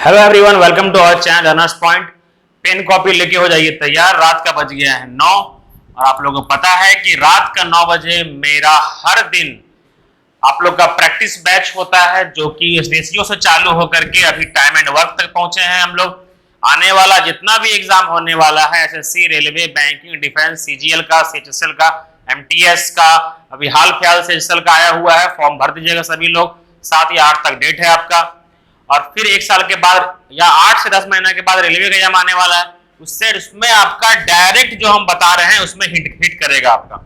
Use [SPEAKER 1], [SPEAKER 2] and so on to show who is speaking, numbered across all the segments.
[SPEAKER 1] Hello everyone, welcome to our channel Runners Point. Pen copy लेके हो जाइए तैयार। रात का बज गया है 9 और आप लोगों को पता है कि रात का 9 बजे मेरा हर दिन आप लोग का प्रैक्टिस बैच होता है, जो कि रेशियो से चालू होकर के अभी टाइम एंड वर्क तक पहुंचे हैं हम लोग। आने वाला जितना भी एग्जाम होने वाला है, SSC, railway, banking, defence, CGL का, सीएचएसएल का, एमटीएस का, अभी हाल फिलहाल सीएचएसएल का आया हुआ है, फॉर्म भर दीजिएगा सभी लोग। 7 या 8 तक डेट है आपका। और फिर 1 साल के बाद या 8 से 10 महीने के बाद रेलवे का एग्जाम आने वाला है। उसमें आपका डायरेक्ट जो हम बता रहे हैं उसमें हिट करेगा आपका।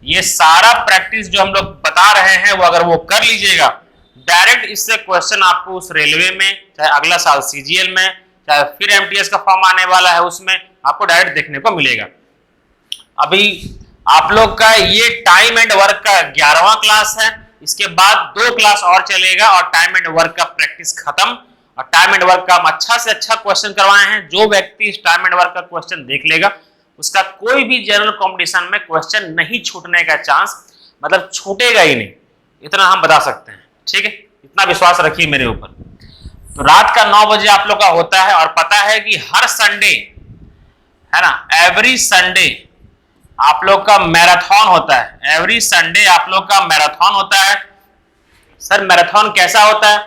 [SPEAKER 1] ये सारा प्रैक्टिस जो हम लोग बता रहे हैं वो अगर वो कर लीजिएगा, डायरेक्ट इससे क्वेश्चन आपको उस रेलवे में, चाहे अगला साल सीजीएल में, चाहे फिर एमटीएस का फॉर्म आने वाला है उसमें आपको डायरेक्ट देखने को मिलेगा। अभी आप लोग का ये टाइम एंड वर्क का 11वां क्लास है। इसके बाद 2 क्लास और चलेगा और टाइम एंड वर्क का प्रैक्टिस खत्म। और टाइम एंड वर्क का हम अच्छा से अच्छा क्वेश्चन करवाए हैं। जो व्यक्ति इस टाइम एंड वर्क का क्वेश्चन देख लेगा उसका कोई भी जनरल कंपटीशन में क्वेश्चन नहीं छूटने का चांस, मतलब छूटेगा ही नहीं, इतना हम बता सकते हैं। ठीक है, इतना विश्वास रखिए मेरे ऊपर। तो रात का 9 बजे आप लोग का होता है और पता है कि हर संडे है ना, एवरी संडे आप लोग का मैराथन होता है। एवरी संडे आप लोग का मैराथन होता है। सर मैराथन कैसा होता है?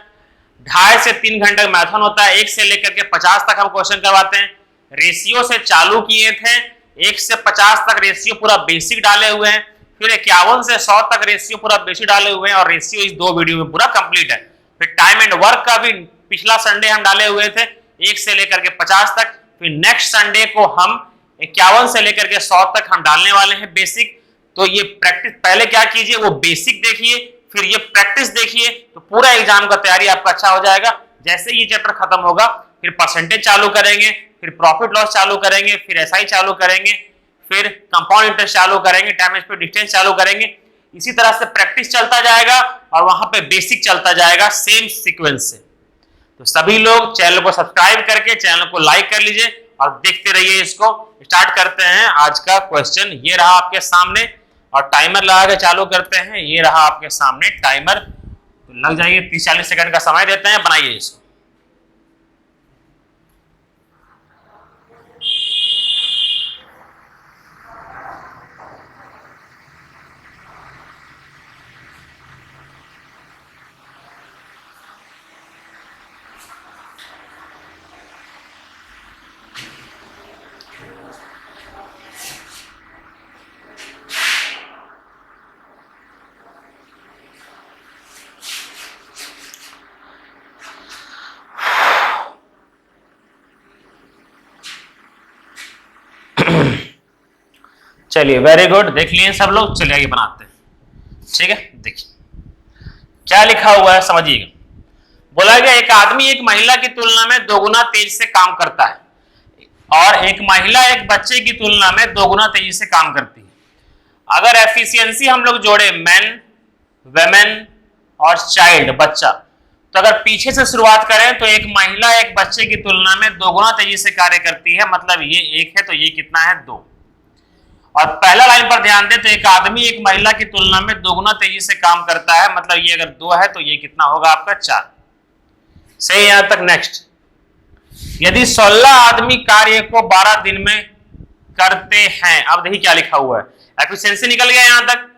[SPEAKER 1] 2.5 से 3 घंटे का मैराथन होता है। 1 से लेकर के 50 तक हम क्वेश्चन करवाते हैं। रेशियो से चालू किए थे, 1 से 50 तक रेशियो पूरा बेसिक डाले हुए हैं। फिर 51 से 100 तक रेशियो पूरा बेसिक डाले हुए हैं और रेशियो इस 2 वीडियो में पूरा कंप्लीट है। फिर टाइम एंड वर्क का भी पिछला संडे हम डाले हुए थे 1 से लेकर के 50 तक। फिर नेक्स्ट संडे को हम 51 से लेकर के 100 तक हम डालने वाले हैं बेसिक। तो ये प्रैक्टिस पहले क्या कीजिए, वो बेसिक देखिए, फिर ये प्रैक्टिस देखिए, तो पूरा एग्जाम का तैयारी आपका अच्छा हो जाएगा। जैसे ये चैप्टर खत्म होगा फिर परसेंटेज चालू करेंगे, फिर प्रॉफिट लॉस चालू करेंगे, फिर एसआई चालू करेंगे, फिर कंपाउंड इंटरेस्ट चालू करेंगे, टाइम स्पीड डिस्टेंस चालू करेंगे। इसी तरह से प्रैक्टिस चलता जाएगा और वहां पे बेसिक चलता जाएगा सेम सीक्वेंस से। तो सभी लोग चैनल को सब्सक्राइब करके चैनल को लाइक कर लीजिए और देखते रहिए इसको। स्टार्ट करते हैं आज का क्वेश्चन। ये रहा आपके सामने और टाइमर लगा के चालू करते हैं। ये रहा आपके सामने टाइमर, तो लग जाइए 30-40 सेकंड का समय देते हैं, बनाइए इसको। चलिए वेरी गुड, देख लिए सब लोग। चलिए आगे बनाते हैं। ठीक है, देखिए क्या लिखा हुआ है, समझिएगा। बोला गया एक आदमी एक महिला की तुलना में 2 गुना तेज से काम करता है और एक महिला एक बच्चे की तुलना में 2 गुना तेजी से काम करती है। अगर एफिशिएंसी हम लोग जोड़े मैन, वेमेन और चाइल्ड, बच्चा, तो अगर पीछे से शुरुआत करें तो एक महिला एक बच्चे की तुलना में 2 गुना तेजी से कार्य करती है, मतलब ये 1 है तो ये कितना है, 2। और पहला लाइन पर ध्यान दें तो एक आदमी एक महिला की तुलना में 2 गुना तेजी से काम करता है, मतलब ये अगर 2 है तो ये कितना होगा आपका, 4। सही, यहां तक। नेक्स्ट, यदि 16 आदमी कार्य को 12 दिन में करते हैं। अब देखिए क्या लिखा हुआ है, एफिशिएंसी निकल गया यहां तक।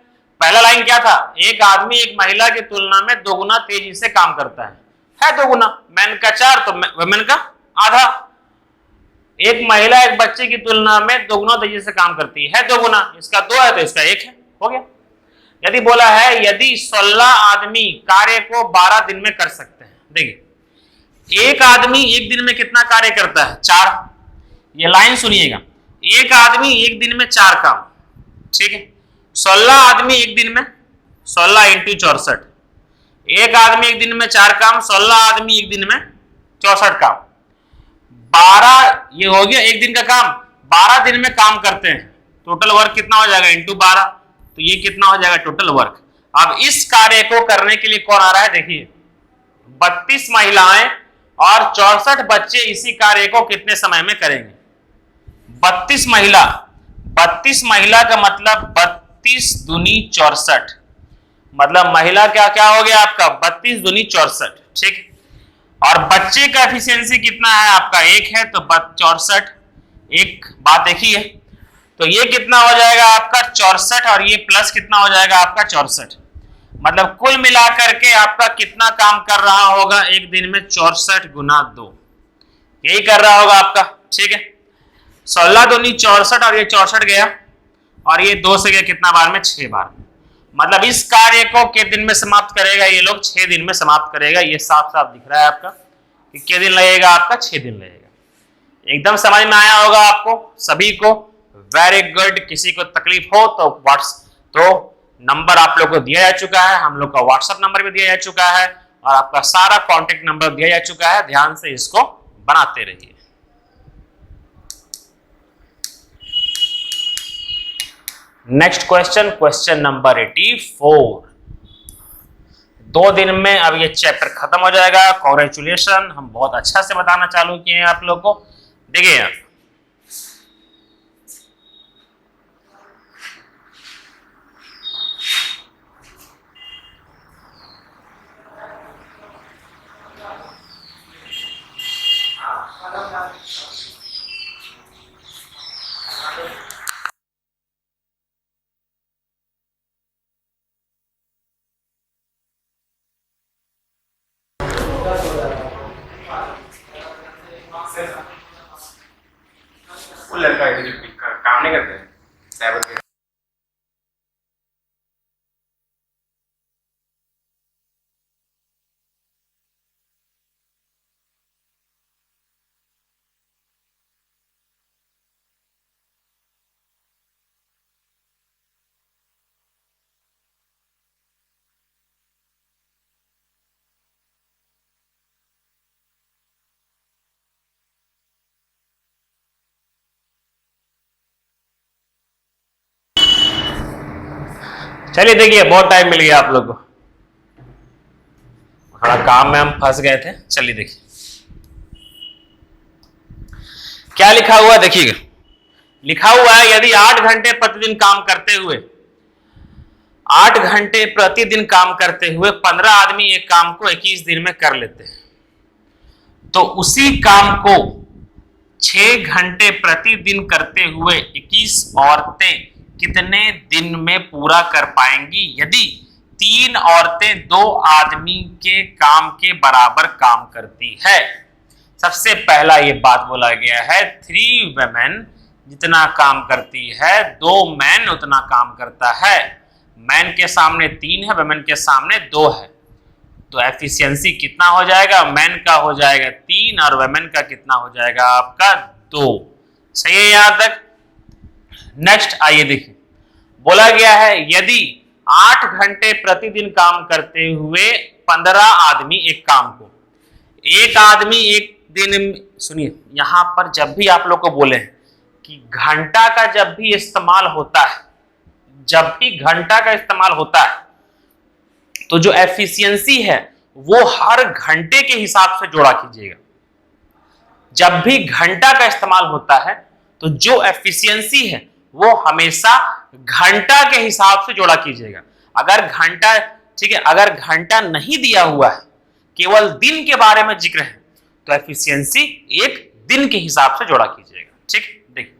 [SPEAKER 1] पहला लाइन क्या था, एक आदमी एक महिला की तुलना में 2 गुना तेजी से काम करता है 2 गुना। मैन का 4 तो वुमेन का आधा। एक महिला एक बच्चे की तुलना में 2 गुना तेजी से काम करती है 2 गुना। इसका 2 है तो इसका 1 है, हो गया। यदि बोला है यदि 16 आदमी कार्य को 12 दिन में कर सकते हैं। देखिए एक आदमी एक दिन में कितना कार्य करता है, 4। ये लाइन सुनिएगा, एक आदमी एक दिन में 4 काम। ठीक है, 16 आदमी एक दिन में, 16 × 64। एक आदमी एक दिन में 4 काम, 16 आदमी एक दिन में 64 काम। 12 ये हो गया एक दिन का काम। 12 दिन में काम करते हैं, टोटल वर्क कितना हो जाएगा, × 12, तो ये कितना हो जाएगा टोटल वर्क। अब इस कार्य को करने के लिए कौन आ रहा है, देखिए 32 महिलाएं और 64 बच्चे इसी कार्य को कितने समय में करेंगे। 32 महिला, 32 महिला का मतलब 32 दूनी 64, मतलब महिला क्या क्या हो गया आपका 32 दूनी 64। ठीक, और बच्चे का एफिशिएंसी कितना है आपका 1 है, तो 64, एक बात देखिए, तो ये कितना हो जाएगा आपका 64 और ये प्लस कितना हो जाएगा आपका 64, मतलब कुल मिलाकर के आपका कितना काम कर रहा होगा एक दिन में 64 गुना 2, यही कर रहा होगा आपका। ठीक है, 16 दूनी 64 और ये 64 गया और ये 2 से गया कितना बार में 6 बार में, मतलब इस कार्य को कितने दिन में समाप्त करेगा ये लोग 6 दिन में समाप्त करेगा। ये साफ साफ दिख रहा है आपका कि कितने दिन लगेगा आपका 6 दिन लगेगा। एकदम समझ में आया होगा आपको सभी को, वेरी गुड। किसी को तकलीफ हो तो नंबर आप लोग को दिया जा चुका है, हम लोग का व्हाट्सएप नंबर भी दिया जा चुका है और आपका सारा कॉन्टेक्ट नंबर दिया जा चुका है, ध्यान से इसको बनाते रहिए। Next question, question number 84। 2 दिन में अब ये चैप्टर खत्म हो जाएगा, कॉन्ग्रेचुलेशन, हम बहुत अच्छा से बताना चालू किए हैं आप लोग को। देखिए आप
[SPEAKER 2] वो लड़का है जो काम नहीं करते साइबर के।
[SPEAKER 1] चलिए देखिए, बहुत टाइम मिल गया आप लोग को, थोड़ा काम में हम फंस गए थे। चलिए देखिए क्या लिखा हुआ है, देखिएगा लिखा हुआ है यदि 8 घंटे प्रतिदिन काम करते हुए 8 घंटे प्रतिदिन काम करते हुए 15 आदमी एक काम को 21 दिन में कर लेते हैं, तो उसी काम को 6 घंटे प्रतिदिन करते हुए 21 औरतें कितने दिन में पूरा कर पाएंगी यदि 3 औरतें 2 आदमी के काम के बराबर काम करती है। सबसे पहला ये बात बोला गया है 3 वुमेन जितना काम करती है 2 मैन उतना काम करता है। मैन के सामने 3 है, वुमेन के सामने 2 है, तो एफिशिएंसी कितना हो जाएगा, मैन का हो जाएगा 3 और वुमेन का कितना हो जाएगा आपका 2। सही है यहां तक। नेक्स्ट आइए देखिए, बोला गया है यदि 8 घंटे प्रतिदिन काम करते हुए 15 आदमी एक काम को, एक आदमी एक दिन, सुनिए यहां पर जब भी आप लोग को बोले कि घंटा का जब भी इस्तेमाल होता है, जब भी घंटा का इस्तेमाल होता है तो जो एफिशिएंसी है वो हर घंटे के हिसाब से जोड़ा कीजिएगा। जब भी घंटा का इस्तेमाल होता है तो जो एफिशिएंसी है वो हमेशा घंटा के हिसाब से जोड़ा कीजिएगा। अगर घंटा, ठीक है, अगर घंटा नहीं दिया हुआ है, केवल दिन के बारे में जिक्र है, तो एफिशिएंसी एक दिन के हिसाब से जोड़ा कीजिएगा। ठीक, देखिए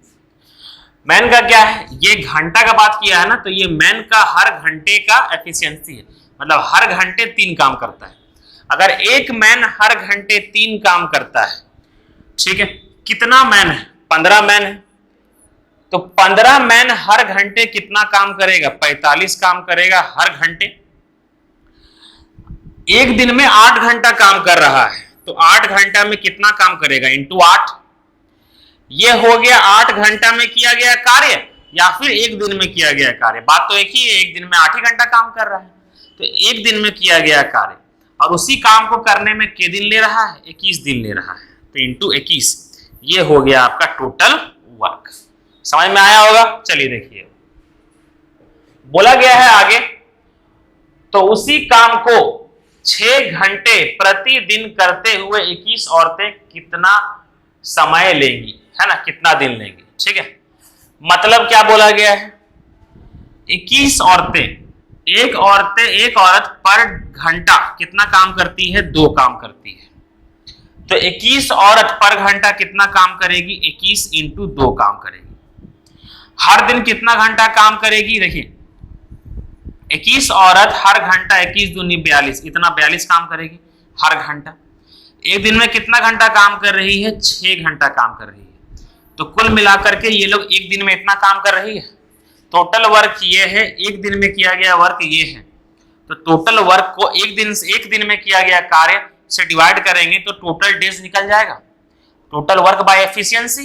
[SPEAKER 1] मैन का क्या है, ये घंटा का बात किया है ना, तो ये मैन का हर घंटे का एफिशिएंसी है, मतलब हर घंटे 3 काम करता है। अगर एक मैन हर घंटे 3 काम करता है, ठीक है, कितना मैन है, 15 मैन है, तो 15 मैन हर घंटे कितना काम करेगा, 45 काम करेगा हर घंटे। एक दिन में 8 घंटा काम कर रहा है, तो 8 घंटा में कितना काम करेगा, इंटू 8। ये हो गया 8 घंटा में किया गया कार्य या फिर एक दिन में किया गया कार्य, बात तो एक ही है, एक दिन में 8 ही घंटा काम कर रहा है, तो एक दिन में किया गया कार्य, और उसी काम को करने में कितने दिन ले रहा है, 21 दिन ले रहा है, तो इंटू 21, ये हो गया आपका टोटल वर्क। समझ में आया होगा। चलिए देखिए, बोला गया है आगे, तो उसी काम को 6 घंटे प्रतिदिन करते हुए 21 औरतें कितना समय लेंगी, है ना, कितना दिन लेंगी। ठीक है, मतलब क्या बोला गया है, 21 औरतें, एक औरत पर घंटा कितना काम करती है, 2 काम करती है। तो 21 औरत पर घंटा कितना काम करेगी? 21 इंटू 2 काम करेगी। हर दिन कितना घंटा काम करेगी? देखिए 21 औरत हर घंटा 21 दूनी 42, इतना 42 काम करेगी हर घंटा। एक दिन में कितना घंटा काम कर रही है? 6 घंटा काम कर रही है। तो कुल मिलाकर के ये लोग एक दिन में इतना काम कर रही है। टोटल वर्क ये है, एक दिन में किया गया वर्क ये है। तो टोटल वर्क को एक दिन में किया गया कार्य से डिवाइड करेंगे तो टोटल डेज निकल जाएगा, टोटल वर्क बाय एफिशिएंसी,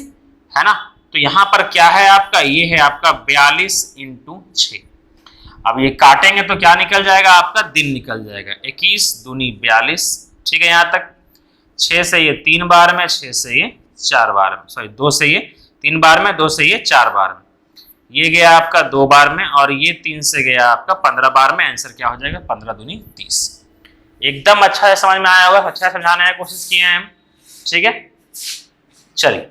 [SPEAKER 1] है ना। तो यहां पर क्या है आपका? ये है आपका 42 इंटू 6। अब ये काटेंगे तो क्या निकल जाएगा आपका? दिन निकल जाएगा। 21 दूनी 42, ठीक है। यहां तक 6 से ये 3 बार में, 6 से ये 4 बार में, सॉरी 2 से ये 3 बार में, 2 से ये 4 बार में, ये गया आपका 2 बार में, और ये 3 से गया आपका 15 बार में। आंसर क्या हो जाएगा? 15 दूनी 30। एकदम अच्छा है, समझ में आया होगा, अच्छा समझाने की कोशिश किए हैं हम, ठीक है। चलिए,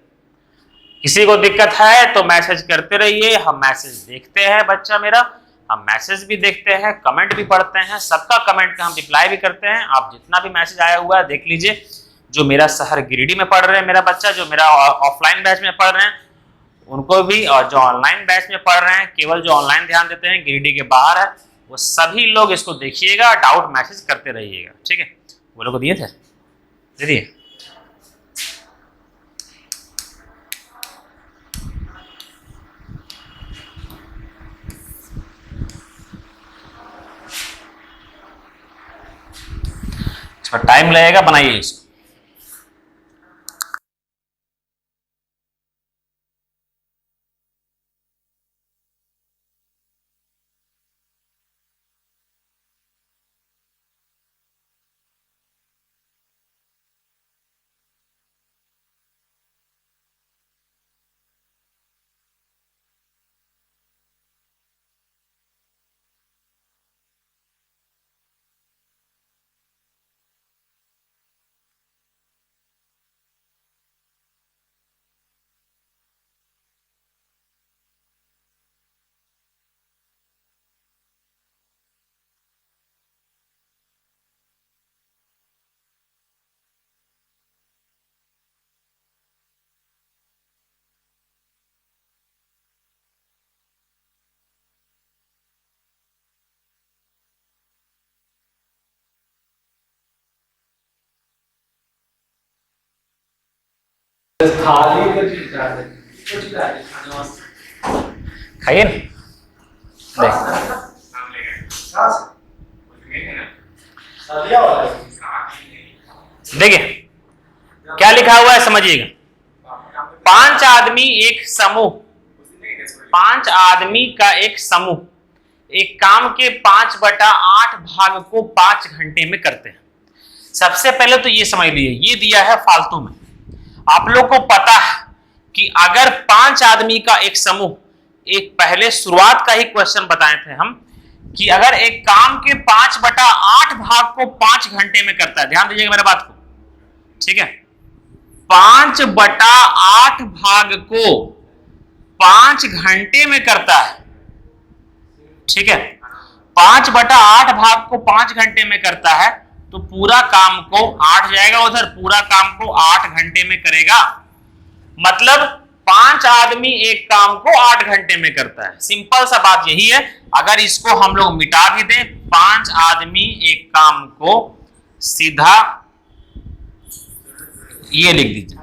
[SPEAKER 1] किसी को दिक्कत है तो मैसेज करते रहिए, हम मैसेज देखते हैं बच्चा मेरा, हम मैसेज भी देखते हैं, कमेंट भी पढ़ते हैं, सबका कमेंट का हम रिप्लाई भी करते हैं। आप जितना भी मैसेज आया हुआ है देख लीजिए। जो मेरा शहर गिरिडीह में पढ़ रहे हैं मेरा बच्चा, जो मेरा ऑफलाइन बैच में पढ़ रहे हैं उनको भी, और जो ऑनलाइन बैच में पढ़ रहे हैं, केवल जो ऑनलाइन ध्यान देते हैं गिरिडीह के बाहर है, वो सभी लोग इसको देखिएगा, डाउट मैसेज करते रहिएगा, ठीक है। वो लोग को दिए थे, दे दिए। टाइम लगेगा, बनाइए इसको। खाइए देखिए क्या लिखा हुआ है, समझिएगा। 5 आदमी एक समूह, 5 आदमी का एक समूह एक काम के 5/8 भाग को 5 घंटे में करते हैं। सबसे पहले तो ये समझ लीजिए, ये दिया है फालतू में। आप लोग को पता है कि अगर 5 आदमी का एक समूह, एक पहले शुरुआत का ही क्वेश्चन बताए थे हम, कि अगर एक काम के 5/8 भाग को 5 घंटे में करता है, ध्यान दीजिएगा मेरे बात को, ठीक है। 5/8 भाग को 5 घंटे में करता है, ठीक है। 5/8 भाग को 5 घंटे में करता है, तो पूरा काम को 8 जाएगा उधर, पूरा काम को 8 घंटे में करेगा। मतलब 5 आदमी एक काम को 8 घंटे में करता है। सिंपल सा बात यही है। अगर इसको हम लोग मिटा भी दें, 5 आदमी एक काम को सीधा ये लिख दीजिए,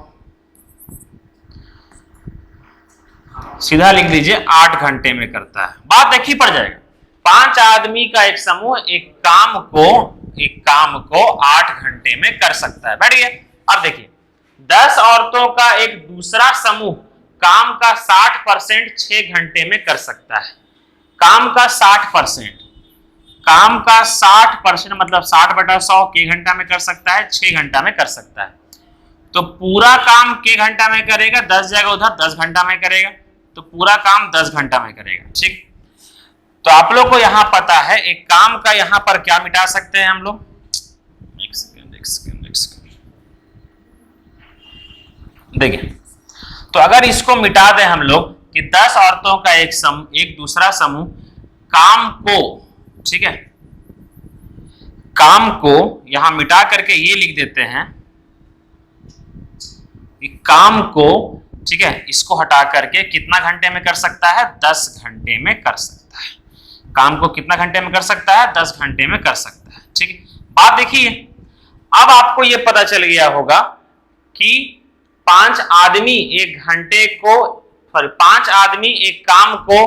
[SPEAKER 1] सीधा लिख दीजिए 8 घंटे में करता है। बात एक ही पड़ जाएगा। 5 आदमी का एक समूह एक काम को 8 घंटे में कर सकता है। बैठ गए। अब देखिए 10 औरतों का एक दूसरा समूह काम का 60% 6 घंटे में कर सकता है। काम का 60%, काम का 60% मतलब 60/100 के घंटा में कर सकता है, 6 घंटा में कर सकता है। तो पूरा काम के घंटा में करेगा, 10 जगह उधर 10 घंटा में करेगा, तो पूरा काम 10 घंटा में करेगा, ठीक। तो आप लोग को यहां पता है एक काम का यहां पर क्या मिटा सकते हैं हम लोग, एक सेकंड देखिए। तो अगर इसको मिटा दें हम लोग कि 10 औरतों का एक दूसरा समूह काम को, ठीक है, काम को यहां मिटा करके ये लिख देते हैं काम को, ठीक है, इसको हटा करके कितना घंटे में कर सकता है? 10 घंटे में कर सकता है। काम को कितना घंटे में कर सकता है? 10 घंटे में कर सकता है। ठीक है, बात देखिए, अब आपको यह पता चल गया होगा कि 5 आदमी एक काम को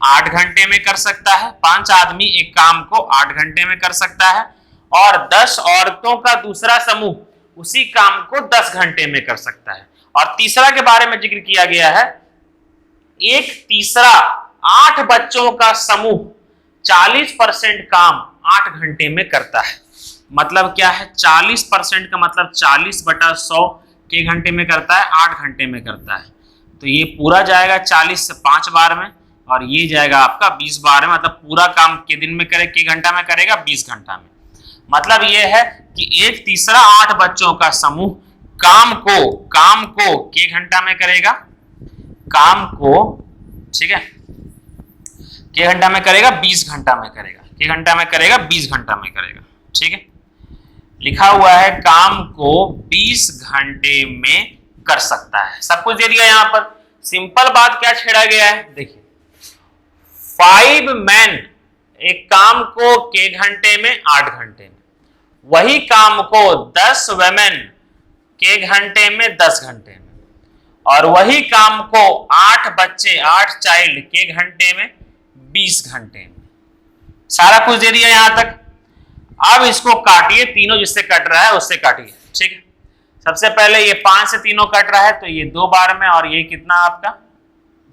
[SPEAKER 1] 8 घंटे में कर सकता है। 5 आदमी एक काम को 8 घंटे में कर सकता है और 10 औरतों का दूसरा समूह उसी काम को 10 घंटे में कर सकता है। और तीसरा के बारे में जिक्र किया गया है, एक तीसरा 8 बच्चों का समूह 40% काम 8 घंटे में करता है। मतलब क्या है? 40% का मतलब 40/100 के घंटे में करता है, 8 घंटे में करता है। तो ये पूरा जाएगा 40 से 5 बार में और ये जाएगा आपका 20 बार में। मतलब पूरा काम के दिन में करे, के घंटा में करेगा? 20 घंटा में। मतलब ये है कि एक तीसरा 8 बच्चों का समूह काम को के घंटा में करेगा, काम को, ठीक है, के घंटा में करेगा, 20 घंटा में करेगा, के घंटा में करेगा, 20 घंटा में करेगा। ठीक है, लिखा हुआ है काम को 20 घंटे में कर सकता है। सब कुछ दे दिया यहां पर। सिंपल बात क्या छेड़ा गया है? देखिए, 5 मैन एक काम को के घंटे में 8 घंटे में, वही काम को 10 वेमेन के घंटे में 10 घंटे में, और वही काम को 8 बच्चे 8 चाइल्ड के घंटे में 20 घंटे में। सारा कुछ दे दिया यहां तक। अब इसको काटिए, तीनों जिससे कट रहा है उससे काटिए। ठीक है, सबसे पहले ये 5 से तीनों कट रहा है तो ये 2 बार में, और ये कितना आपका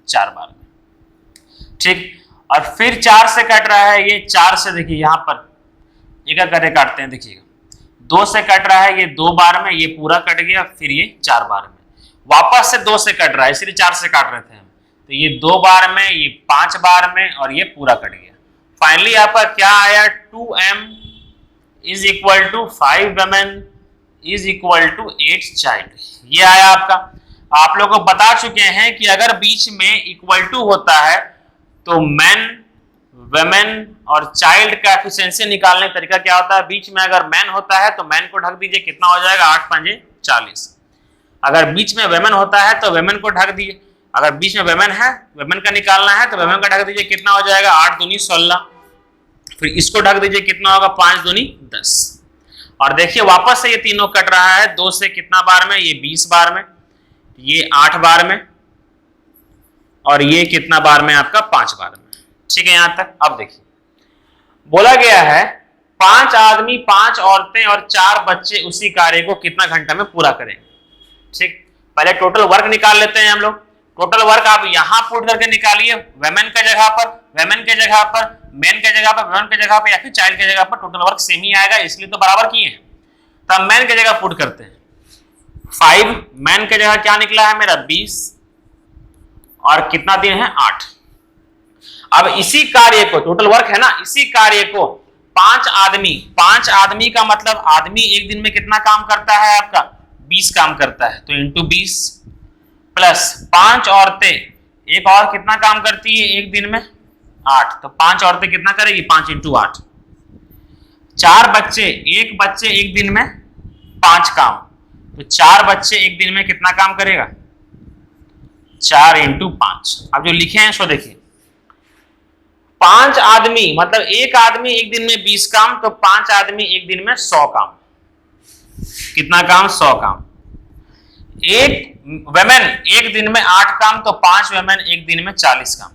[SPEAKER 1] 4 बार में। ठीक, और फिर 4 से कट रहा है, ये 4 से, देखिए यहां पर एक करके काटते हैं, देखिएगा 2 से कट रहा है, ये 2 बार में, ये पूरा कट गया, फिर ये 4 बार में, वापस से 2 से कट रहा है, इसलिए 4 से काट रहे थे हम। तो ये 2 बार में, ये 5 बार में, और ये पूरा कट गया। फाइनली आपका क्या आया? 2m is equal to 5 women is equal to 8 child. ये आया आपका। आप लोगों को बता चुके हैं कि अगर बीच में इक्वल टू होता है तो मैन, वेमेन और चाइल्ड का एफिशिएंसी निकालने का तरीका क्या होता है? बीच में अगर मैन होता है तो मैन को ढक दीजिए, कितना हो जाएगा? 8 5 40। अगर बीच में वेमेन होता है तो वेमेन को ढक दीजिए, अगर बीच में वेमेन है, वेमेन का निकालना है तो वेमेन का ढक दीजिए, कितना हो जाएगा? 8 दूनी 16। फिर इसको ढक दीजिए, कितना होगा? 5 दूनी 10। और देखिए वापस से ये तीनों कट रहा है, 2 से कितना बार में? ये 20 बार में, ये 8 बार में, और ये कितना बार में? आपका 5 बार में। ठीक है यहां तक। अब देखिए, बोला गया है 5 आदमी 5 औरतें और 4 बच्चे उसी कार्य को कितना घंटा में पूरा करेंगे। ठीक, पहले टोटल वर्क निकाल लेते हैं हम लोग। टोटल वर्क आप यहां पुट करके निकालिए, वेमेन के जगह पर, वेमेन के जगह पर, मेन के जगह पर, वेमेन के जगह पर, या फिर चाइल्ड के जगह पर टोटल वर्क सेम ही आएगा, इसलिए तो बराबर किए हैं। तब मैन के जगह पुट करते हैं। 5 मैन के जगह क्या निकला है मेरा? 20, और कितना दिन है? 8। अब इसी कार्य को, टोटल वर्क है ना, इसी कार्य को 5 आदमी का मतलब आदमी एक दिन में कितना काम करता है? आपका 20 काम करता है, तो इंटू 20 प्लस 5 औरतें, एक और कितना काम करती है एक दिन में? 8। तो 5 औरतें कितना करेगी? 5 इंटू 8। 4 बच्चे, एक बच्चे एक दिन में 5 काम, तो 4 बच्चे एक दिन में कितना काम करेगा? 4 इंटू 5। अब जो लिखे हैं सो देखिए, 5 आदमी मतलब एक आदमी एक दिन में 20 काम, तो 5 आदमी एक दिन में 100 काम। कितना काम? 100 काम। एक वेमेन एक दिन में 8 काम, तो 5 वेमेन एक दिन में 40 काम।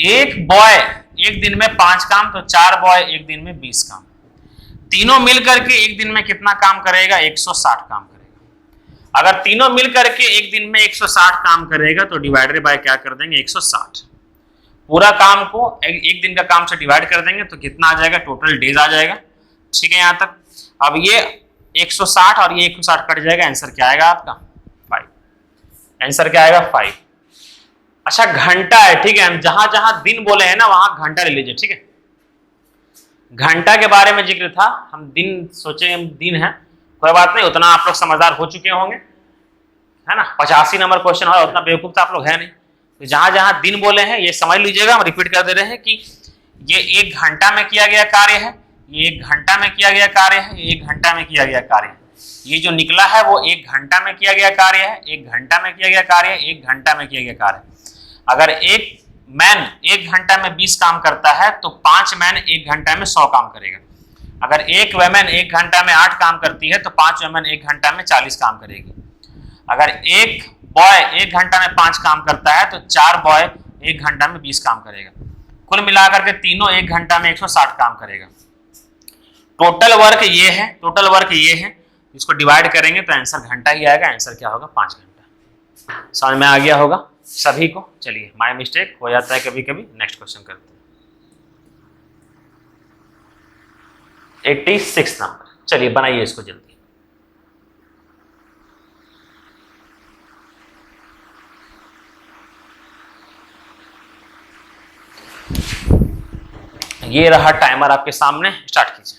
[SPEAKER 1] एक बॉय एक दिन में 5 काम, तो 4 बॉय एक दिन में 20 काम। तीनों मिलकर के एक दिन में कितना काम करेगा? 160 काम करेगा। अगर तीनों मिलकर के एक दिन में 160 काम करेगा तो डिवाइडेड बाय क्या कर देंगे? 160। पूरा काम को एक दिन का काम से डिवाइड कर देंगे तो कितना आ जाएगा? टोटल डेज आ जाएगा। ठीक है यहां तक। अब ये 160 और ये 160 कट जाएगा, आंसर क्या आएगा आपका? 5। आंसर क्या आएगा? 5। अच्छा, घंटा है, ठीक है, हम जहां जहां दिन बोले हैं ना वहां घंटा ले लीजिए। ठीक है, घंटा के बारे में जिक्र था, हम दिन सोचे, हम दिन है, कोई बात नहीं, उतना आप लोग समझदार हो चुके होंगे, है ना। 85 नंबर क्वेश्चन हो, उतना बेवकूफ तो आप लोग है नहीं। तो जहां जहां दिन बोले हैं ये समझ लीजिएगा, हम रिपीट कर दे रहे हैं कि ये 1 घंटा में किया गया कार्य है, ये 1 घंटा में किया गया कार्य है, ये 1 घंटा में किया गया कार्य है। ये जो निकला है वो 1 घंटा में किया गया कार्य है, 1 घंटा में किया गया कार्य, 1 घंटा में किया गया कार्य। अगर एक मैन 1 घंटा में 20 काम करता है तो 5 मैन 1 घंटा में 100 काम करेगा। अगर एक वुमेन 1 घंटा में 8 काम करती है तो 5 वुमेन 1 घंटा में 40 काम करेगी। अगर एक बॉय 1 घंटा में 5 काम करता है तो 4 बॉय 1 घंटा में 20 काम करेगा। कुल मिलाकर के तीनों 1 घंटा में 160 काम करेगा। टोटल वर्क ये है, टोटल वर्क ये है। इसको डिवाइड करेंगे तो आंसर घंटा ही आएगा। आंसर क्या होगा? 5 घंटा। समझ में आ गया होगा सभी को? चलिए, माय मिस्टेक हो जाता है कभी कभी। नेक्स्ट क्वेश्चन करते हैं। 86 नंबर। चलिए बनाइए इसको जल्दी। ये रहा टाइमर आपके सामने, स्टार्ट कीजिए।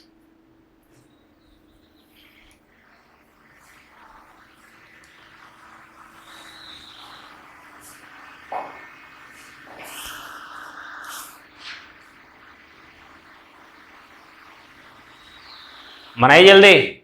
[SPEAKER 1] बनाइए जल्दी।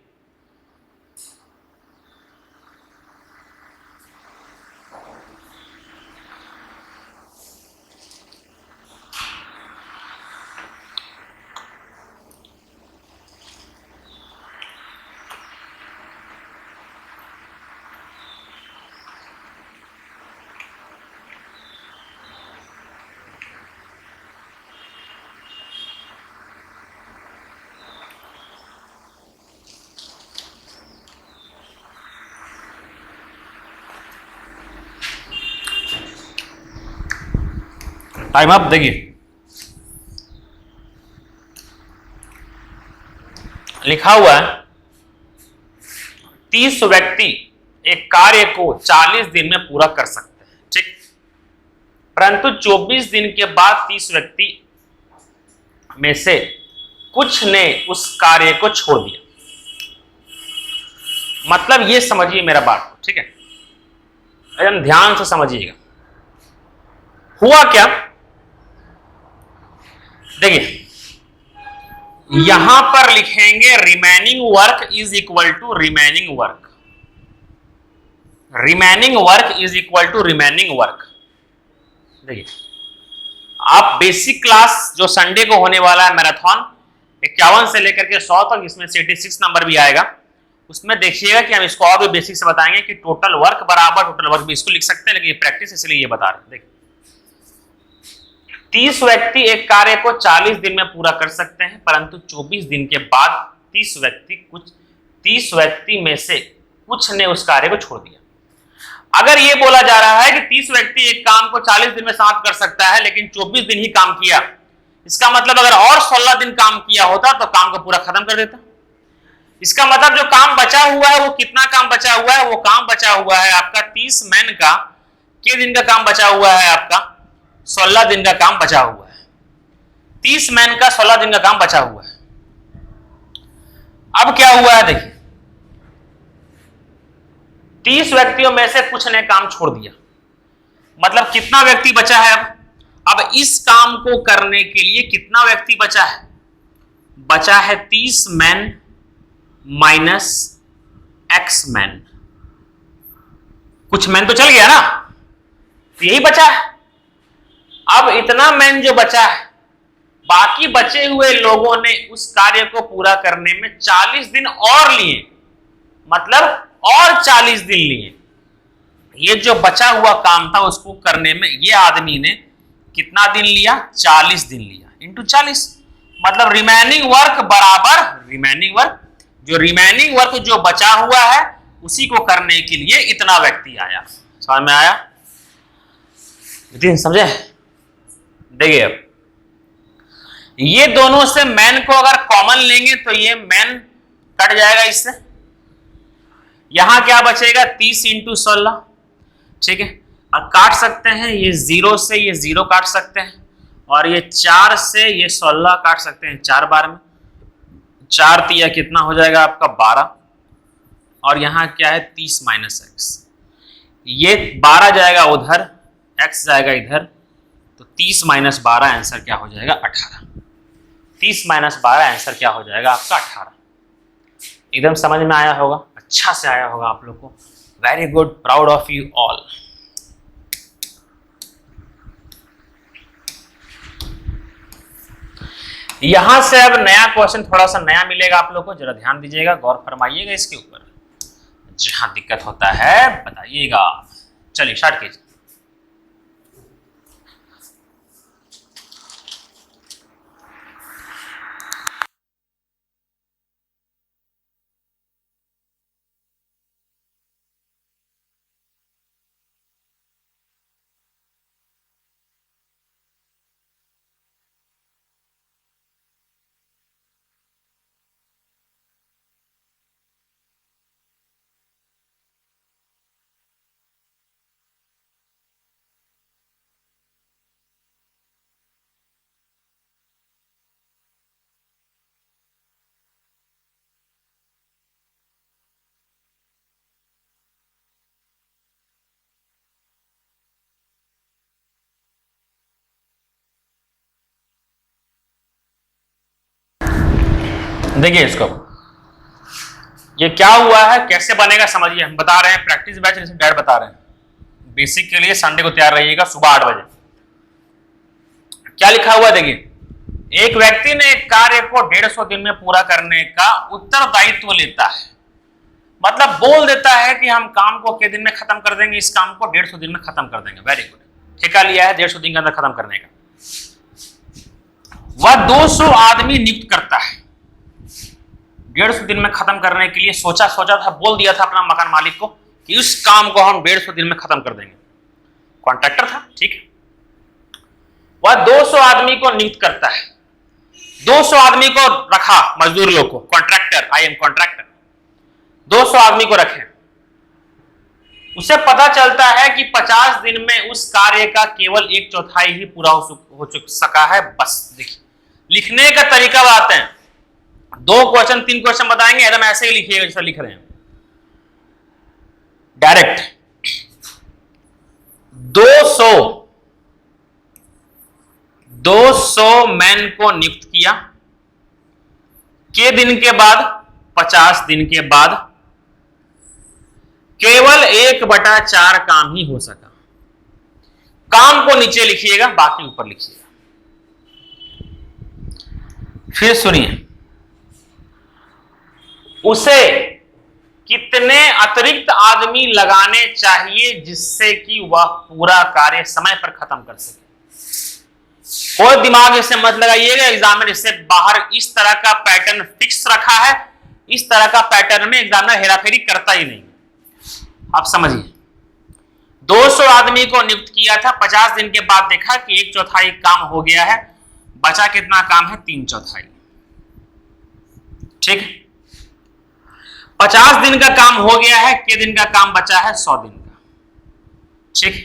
[SPEAKER 1] Time up. देखिए लिखा हुआ है 30 व्यक्ति एक कार्य को 40 दिन में पूरा कर सकते हैं, ठीक। परंतु 24 दिन के बाद 30 व्यक्ति में से कुछ ने उस कार्य को छोड़ दिया। मतलब ये समझिए मेरा बात को, ठीक है, एकदम ध्यान से समझिएगा। हुआ क्या, देखिए यहां पर लिखेंगे remaining work is equal to remaining work, remaining work is equal to remaining work. देखिए आप बेसिक क्लास जो संडे को होने वाला है मैराथन 51 से लेकर के 100 तक, इसमें से 86 नंबर भी आएगा, उसमें देखिएगा कि हम इसको और भी बेसिक से बताएंगे कि टोटल वर्क बराबर टोटल वर्क भी इसको लिख सकते हैं, लेकिन ये प्रैक्टिस इसलिए ये बता रहे हैं। देखिए 30 व्यक्ति एक कार्य को 40 दिन में पूरा कर सकते हैं, परंतु 24 दिन के बाद 30 व्यक्ति में से कुछ ने उस कार्य को छोड़ दिया। अगर ये बोला जा रहा है कि 30 व्यक्ति एक काम को 40 दिन में समाप्त कर सकता है लेकिन 24 दिन ही काम किया, इसका मतलब अगर और 16 दिन काम किया होता तो काम को पूरा खत्म कर देता। इसका मतलब जो काम बचा हुआ है वो कितना काम बचा हुआ है, वो काम बचा हुआ है आपका 30 मैन का के दिन का काम बचा हुआ है, आपका 16 दिन का काम बचा हुआ है। 30 मैन का 16 दिन का काम बचा हुआ है। अब क्या हुआ है देखिए, 30 व्यक्तियों में से कुछ ने काम छोड़ दिया, मतलब कितना व्यक्ति बचा है। अब इस काम को करने के लिए कितना व्यक्ति बचा है, बचा है 30 मैन माइनस एक्स मैन। कुछ मैन तो चल गया ना, तो यही बचा है। अब इतना मैन जो बचा है, बाकी बचे हुए लोगों ने उस कार्य को पूरा करने में 40 दिन और लिए, मतलब और 40 दिन लिए। ये जो बचा हुआ काम था उसको करने में ये आदमी ने कितना दिन लिया, 40 दिन लिया, इंटू 40, मतलब रिमेनिंग वर्क बराबर रिमेनिंग वर्क। जो रिमेनिंग वर्क जो बचा हुआ है उसी को करने के लिए इतना व्यक्ति आया। समझ में आया? समझे? देखिए अब ये दोनों से मैन को अगर कॉमन लेंगे तो ये मैन कट जाएगा इससे, यहां क्या बचेगा 30 इंटू 16, ठीक है। अब काट सकते हैं, ये 0 से ये 0 काट सकते हैं, और ये 4 से ये 16 काट सकते हैं 4 बार में। 4 तिया कितना हो जाएगा आपका 12, और यहां क्या है 30 माइनस एक्स, ये 12 जाएगा उधर, एक्स जाएगा इधर, तो 30 माइनस 12 आंसर क्या हो जाएगा 18। 30 माइनस 12 आंसर क्या हो जाएगा आपका 18। एकदम समझ में आया होगा। अच्छा से आया होगा आप लोग को। Very good, proud of you all. यहां से अब नया क्वेश्चन थोड़ा सा नया मिलेगा आप लोग को, जरा ध्यान दीजिएगा, गौर फरमाइएगा इसके ऊपर। जहां दिक्कत होता है बताइएगा। चलिए स्टार्ट कीजिए। देखिए इसको, ये क्या हुआ है, कैसे बनेगा समझिए। हम बता रहे हैं प्रैक्टिस बैच डैड बता रहे हैं। बेसिक के लिए संडे को तैयार रहिएगा सुबह 8 बजे। क्या लिखा हुआ देखिए, एक व्यक्ति ने एक कार्य को 150 दिन में पूरा करने का उत्तरदायित्व लेता है। मतलब बोल देता है कि हम काम को कितने दिन में खत्म कर देंगे, इस काम को 150 दिन में खत्म कर देंगे। वेरी गुड, ठेका लिया है 150 दिन के अंदर खत्म करने का। वह 200 आदमी नियुक्त करता है। 150 दिन में खत्म करने के लिए सोचा था, बोल दिया था अपना मकान मालिक को कि उस काम को हम 150 दिन में खत्म कर देंगे। कॉन्ट्रैक्टर था, ठीक है। वह 200 आदमी को नियुक्त करता है, 200 आदमी को रखा, मजदूर लोग को, कॉन्ट्रैक्टर, आई एम कॉन्ट्रैक्टर, 200 आदमी को रखे। उसे पता चलता है कि 50 दिन में उस कार्य का केवल 1/4 ही पूरा हो सका है। बस देखिए, लिखने का तरीका बताते हैं। 2 क्वेश्चन 3 क्वेश्चन बताएंगे, एकदम ऐसे ही लिखिएगा जैसा लिख रहे हैं, डायरेक्ट। 200 मैन को नियुक्त किया, के दिन के बाद, 50 दिन के बाद केवल 1/4 काम ही हो सका। काम को नीचे लिखिएगा, बाकी ऊपर लिखिएगा। फिर सुनिए, उसे कितने अतिरिक्त आदमी लगाने चाहिए जिससे कि वह पूरा कार्य समय पर खत्म कर सके। कोई दिमाग इससे मत लगाइएगा, एग्जामिनर इससे बाहर इस तरह का पैटर्न फिक्स रखा है। इस तरह का पैटर्न में एग्जामिनर हेराफेरी करता ही नहीं। आप समझिए, 200 आदमी को नियुक्त किया था, 50 दिन के बाद देखा कि 1/4 काम हो गया है, बचा कितना काम है, 3/4। ठीक, 50 दिन का काम हो गया है, के दिन का काम बचा है 100 दिन का। ठीक,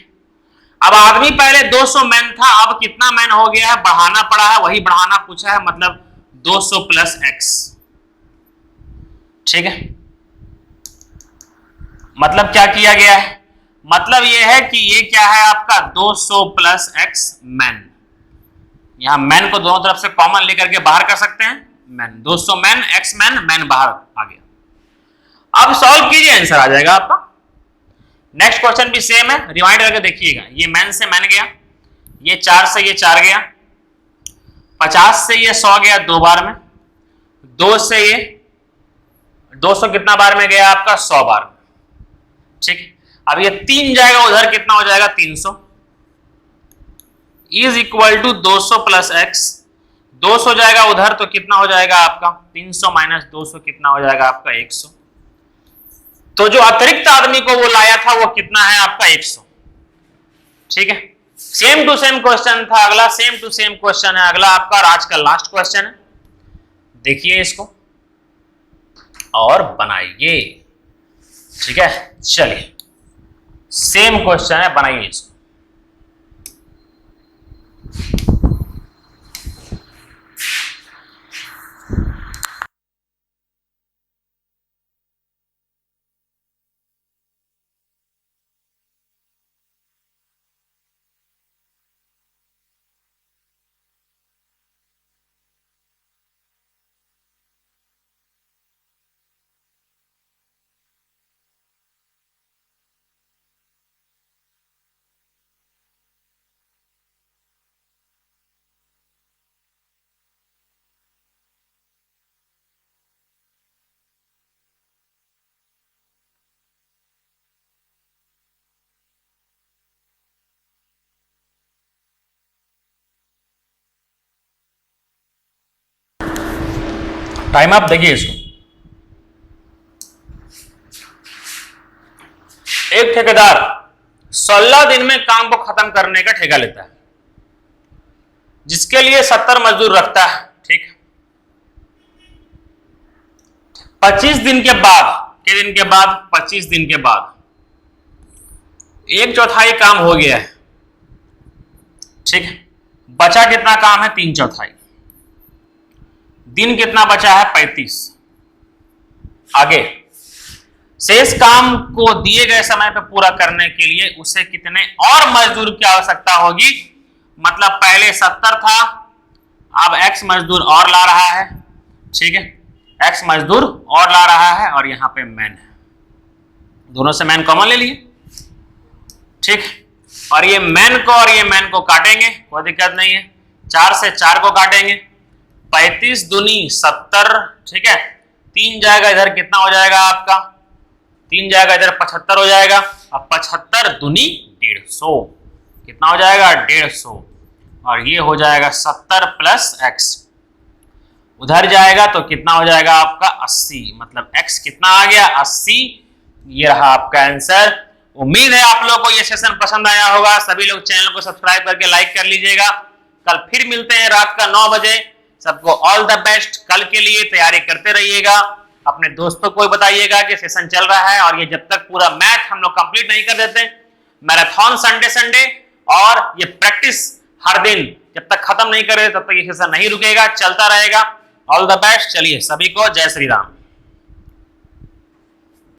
[SPEAKER 1] अब आदमी पहले 200 मैन था, अब कितना मैन हो गया है, बढ़ाना पड़ा है, वही बढ़ाना पूछा है, मतलब 200 प्लस एक्स। ठीक है, मतलब क्या किया गया है, मतलब यह है कि ये क्या है आपका 200 प्लस एक्स मैन। यहां मैन को दोनों तरफ से कॉमन लेकर के बाहर कर सकते हैं, man 200 man, x man, man बाहर आ गया। अब सॉल्व कीजिए, आंसर आ जाएगा आपका। नेक्स्ट क्वेश्चन भी सेम है, रिमाइंड करके देखिएगा। ये मैन से मैन गया, ये 4 से ये 4 गया, 50 से ये 100 गया 2 बार में, 2 से ये 200 कितना बार में गया आपका, 100 बार में। ठीक है, अब ये 3 जाएगा उधर, कितना हो जाएगा, 300 is equal to 200 plus X. 200 जाएगा उधर तो कितना हो जाएगा आपका, 300 माइनस 200 कितना हो जाएगा आपका, 100। तो जो अतिरिक्त आदमी को वो लाया था वो कितना है आपका, 100। ठीक है, सेम टू सेम क्वेश्चन था अगला, सेम टू सेम क्वेश्चन है अगला आपका, और आज का लास्ट क्वेश्चन है। देखिए इसको और बनाइए। ठीक है, चलिए सेम क्वेश्चन है, बनाइए इसको। टाइम आप देखिए इसको। एक ठेकेदार 16 दिन में काम को खत्म करने का ठेका लेता है, जिसके लिए 70 मजदूर रखता है। ठीक, 25 दिन के बाद, के दिन के बाद, 25 दिन के बाद 1/4 काम हो गया है। ठीक, बचा कितना काम है? 3/4। दिन कितना बचा है? 35। आगे शेष काम को दिए गए समय पर पूरा करने के लिए उसे कितने और मजदूर की आवश्यकता होगी? मतलब पहले 70 था, अब x मजदूर और ला रहा है। ठीक है, x मजदूर और ला रहा है और यहां पे मैन है, दोनों से मैन कॉमन ले लिए। ठीक, और ये मैन को और ये मैन को काटेंगे, कोई दिक्कत नहीं है। 4 से 4 को काटेंगे, 35 दूनी 70। ठीक है, 3 जाएगा इधर, कितना हो जाएगा आपका? 3 जाएगा इधर, 75 हो जाएगा। अब 75 दूनी 150, कितना हो जाएगा? 150। और ये हो जाएगा 70 प्लस x, उधर जाएगा तो कितना हो जाएगा आपका? 80। मतलब x कितना आ गया? 80। ये रहा आपका आंसर। उम्मीद है आप लोगों को ये सेशन पसंद आया होगा। सभी लोग चैनल को सब्सक्राइब करके लाइक कर लीजिएगा। कल फिर मिलते हैं रात का 9 बजे। सबको ऑल द बेस्ट। कल के लिए तैयारी करते रहिएगा। अपने दोस्तों को बताइएगा कि सेशन चल रहा है, और ये जब तक पूरा मैथ हम लोग कंप्लीट नहीं कर देते, मैराथन संडे और ये प्रैक्टिस हर दिन जब तक खत्म नहीं करे तब तक ये सेशन नहीं रुकेगा, चलता रहेगा। All the best. चलिए, सभी को जय श्री राम।